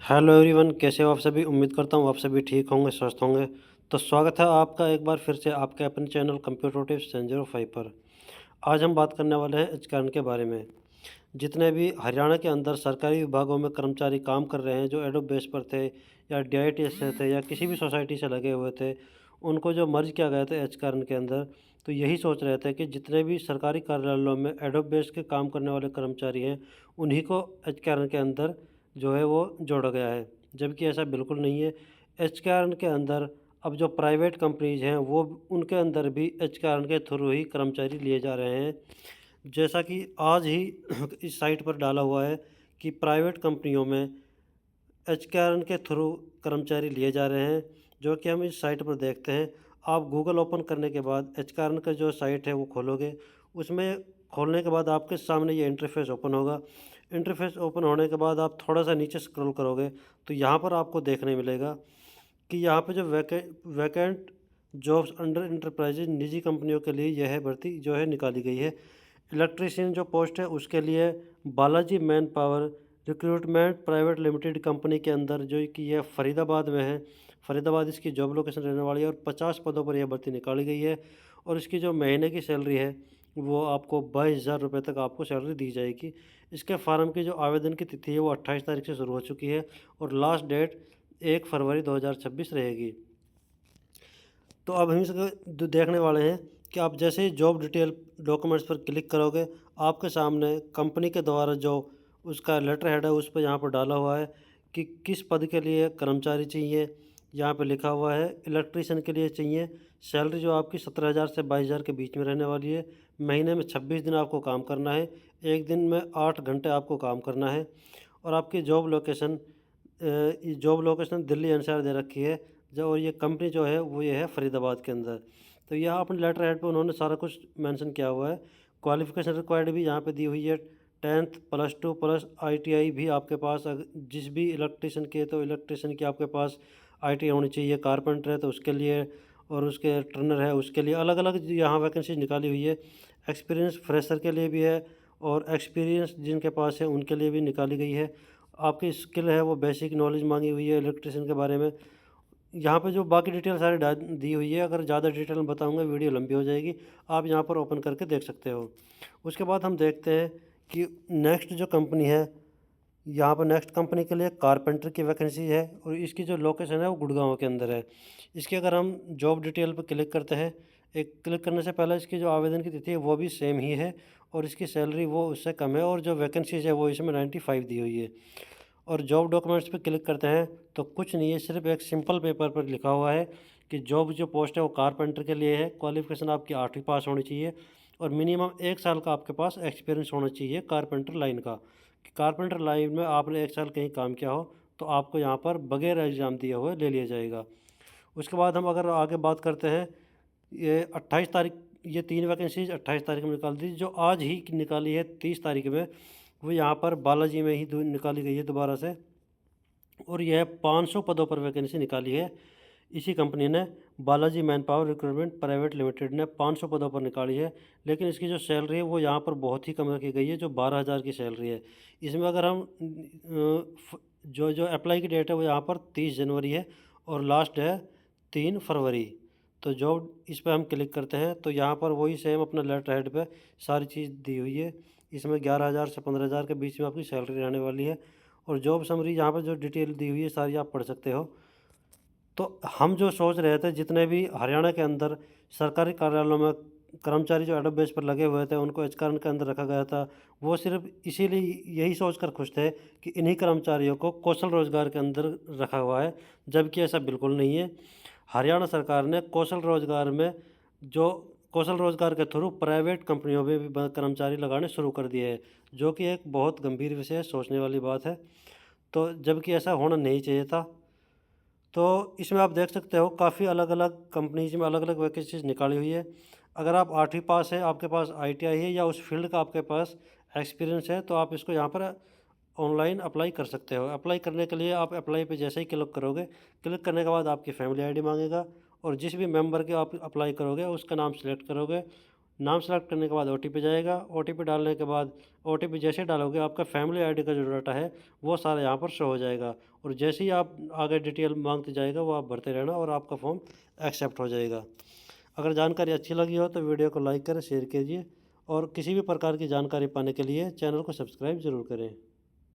Hello everyone, कैसे हो आप सभी। उम्मीद करता हूँ आप सभी ठीक होंगे, स्वस्थ होंगे। तो स्वागत है आपका एक बार फिर से आपके अपने चैनल कंप्यूटर टिप्स 1005 पर। आज हम बात करने वाले हैं एचकारण के बारे में। जितने भी हरियाणा के अंदर सरकारी विभागों में कर्मचारी काम कर रहे हैं, जो एडोब बेस पर थे या डीआईटीएस से थे या किसी भी सोसाइटी से लगे हुए थे, उनको जो मर्ज किया गया था एचकारण के अंदर, तो यही सोच रहे थे कि जितने भी सरकारी कार्यालयों में एडोब बेस के काम करने वाले कर्मचारी हैं, उन्हीं को एचकारण के अंदर जो है वो जोड़ा गया है। जबकि ऐसा बिल्कुल नहीं है। एचकारण के अंदर अब जो प्राइवेट कंपनीज हैं, वो उनके अंदर भी एचकारण के थ्रू ही कर्मचारी लिए जा रहे हैं। जैसा कि आज ही इस साइट पर डाला हुआ है कि प्राइवेट कंपनियों में एचकेआरएन के थ्रू कर्मचारी लिए जा रहे हैं, जो कि हम इस साइट पर देखते हैं। आप गूगल ओपन करने के बाद एचकेआरएन का जो साइट है वो खोलोगे, उसमें खोलने के बाद आपके सामने ये इंटरफेस ओपन होगा। इंटरफेस ओपन होने के बाद आप थोड़ा सा नीचे स्क्रॉल करोगे तो यहाँ पर आपको देखने मिलेगा कि यहाँ पे जो वैकेंट जॉब्स अंडर इंटरप्राइजेज निजी कंपनियों के लिए यह भर्ती जो है निकाली गई है। इलेक्ट्रीशियन जो पोस्ट है उसके लिए Balaji man power recruitment private limited company के अंदर, जो कि यह फरीदाबाद में है। फरीदाबाद इसकी जॉब लोकेशन रहने वाली है और 50 पदों पर यह भर्ती निकाली गई है। और इसकी जो महीने की सैलरी है वो आपको 22,000 रुपये तक आपको सैलरी दी जाएगी। इसके फार्म की जो आवेदन की तिथि है वो 28 तारीख से शुरू हो चुकी है और लास्ट डेट 1 फरवरी 2026 रहेगी। तो अब हम इसको देखने वाले हैं कि आप जैसे ही जॉब डिटेल डॉक्यूमेंट्स पर क्लिक करोगे, आपके सामने कंपनी के द्वारा जो उसका लेटर हेड है उस पर यहाँ पर डाला हुआ है कि किस पद के लिए कर्मचारी चाहिए। यहाँ पे लिखा हुआ है इलेक्ट्रीशियन के लिए चाहिए। सैलरी जो आपकी 17,000 से 22,000 के बीच में रहने वाली है। महीने में 26 दिन आपको काम करना है। एक दिन में 8 घंटे आपको काम करना है। और आपकी जॉब लोकेशन दिल्ली एनसीआर दे रखी है। जो और ये कंपनी जो है वो ये है फरीदाबाद के अंदर। तो यहाँ अपने लेटर हेड पे उन्होंने सारा कुछ मेंशन किया हुआ है। क्वालिफिकेशन रिक्वायर्ड भी यहाँ पे दी हुई है। 10th +2 प्लस आईटीआई भी आपके पास, जिस भी इलेक्ट्रीशियन के, तो इलेक्ट्रीशियन की आपके पास आईटीआई होनी चाहिए। कारपेंटर है तो उसके लिए, और उसके ट्रेनर है उसके लिए अलग अलग यहाँ वैकेंसी निकाली हुई है। एक्सपीरियंस फ्रेशर के लिए भी है और एक्सपीरियंस जिनके पास है उनके लिए भी निकाली गई है। आपकी स्किल है वो बेसिक नॉलेज मांगी हुई है इलेक्ट्रिशियन के बारे में। यहाँ पे जो बाकी डिटेल सारी दी हुई है, अगर ज़्यादा डिटेल में बताऊँगा वीडियो लंबी हो जाएगी। आप यहाँ पर ओपन करके देख सकते हो। उसके बाद हम देखते हैं कि नेक्स्ट जो कंपनी है, यहाँ पर नेक्स्ट कंपनी के लिए कारपेंटर की वैकेंसी है और इसकी जो लोकेशन है वो गुड़गांव के अंदर है। इसकी अगर हम जॉब डिटेल पर क्लिक करते हैं, एक क्लिक करने से पहले इसकी जो आवेदन की तिथि है वो भी सेम ही है और इसकी सैलरी वो उससे कम है और जो वैकेंसीज है वो इसमें 95 दी हुई है। और जॉब डॉक्यूमेंट्स पे क्लिक करते हैं तो कुछ नहीं है, सिर्फ एक सिंपल पेपर पर लिखा हुआ है कि जॉब जो पोस्ट है वो कारपेंटर के लिए है। क्वालिफिकेशन आपकी 8वीं पास होनी चाहिए और मिनिमम 1 साल का आपके पास एक्सपीरियंस होना चाहिए कारपेंटर लाइन का, कि कारपेंटर लाइन में आपने 1 साल कहीं काम किया हो तो आपको यहाँ पर बगैर एग्ज़ाम दिए हुए ले लिया जाएगा। उसके बाद हम अगर आगे बात करते हैं, ये 28 तारीख, ये 3 वैकेंसीज 28 तारीख में निकाल दी, जो आज ही निकाली है 30 तारीख में, वो यहाँ पर बालाजी में ही निकाली गई है दोबारा से। और यह 500 पदों पर वैकेंसी निकाली है। इसी कंपनी ने, Balaji man power recruitment private limited ने 500 पदों पर निकाली है। लेकिन इसकी जो सैलरी है वो यहाँ पर बहुत ही कम रखी गई है, जो 12,000 की सैलरी है। इसमें अगर हम जो जो अप्लाई की डेट है वो यहाँ पर 30 जनवरी है और लास्ट है 3 फरवरी। तो जॉब इस पर हम क्लिक करते हैं तो यहाँ पर वही सेम अपना लेटर हेड पे सारी चीज़ दी हुई है। इसमें 11,000 से 15,000 के बीच में आपकी सैलरी रहने वाली है। और जॉब समरी यहाँ पर जो डिटेल दी हुई है सारी आप पढ़ सकते हो। तो हम जो सोच रहे थे, जितने भी हरियाणा के अंदर सरकारी कार्यालयों में कर्मचारी जो एडोब बेस पर लगे हुए थे उनको एचकारण के अंदर रखा गया था, वो सिर्फ इसीलिए यही सोचकर खुश थे कि इन्हीं कर्मचारियों को कौशल रोजगार के अंदर रखा हुआ है। जबकि ऐसा बिल्कुल नहीं है। हरियाणा सरकार ने कौशल रोजगार के थ्रू प्राइवेट कंपनियों में भी कर्मचारी लगाने शुरू कर दिए हैं, जो कि एक बहुत गंभीर विषय है, सोचने वाली बात है। तो जबकि ऐसा होना नहीं चाहिए था। तो इसमें आप देख सकते हो काफ़ी अलग अलग कंपनीज में अलग अलग वैकेंसीज निकाली हुई है। अगर आप 8वीं पास है, आपके पास आईटीआई है या उस फील्ड का आपके पास एक्सपीरियंस है, तो आप इसको यहाँ पर ऑनलाइन अप्लाई कर सकते हो। अप्लाई करने के लिए आप अप्लाई पे जैसे ही क्लिक करोगे, क्लिक करने के बाद आपकी फैमिली आईडी मांगेगा और जिस भी मेंबर के आप अप्लाई करोगे उसका नाम सेलेक्ट करोगे। नाम सेलेक्ट करने के बाद OTP जाएगा। OTP डालने के बाद OTP जैसे डालोगे आपका फैमिली आईडी का जो डाटा है वो सारा यहाँ पर शो हो जाएगा, और जैसे ही आप आगे डिटेल मांगते जाएगा वो आप भरते रहना और आपका फॉर्म एक्सेप्ट हो जाएगा। अगर जानकारी अच्छी लगी हो तो वीडियो को लाइक करें, शेयर कीजिए, और किसी भी प्रकार की जानकारी पाने के लिए चैनल को सब्सक्राइब ज़रूर करें।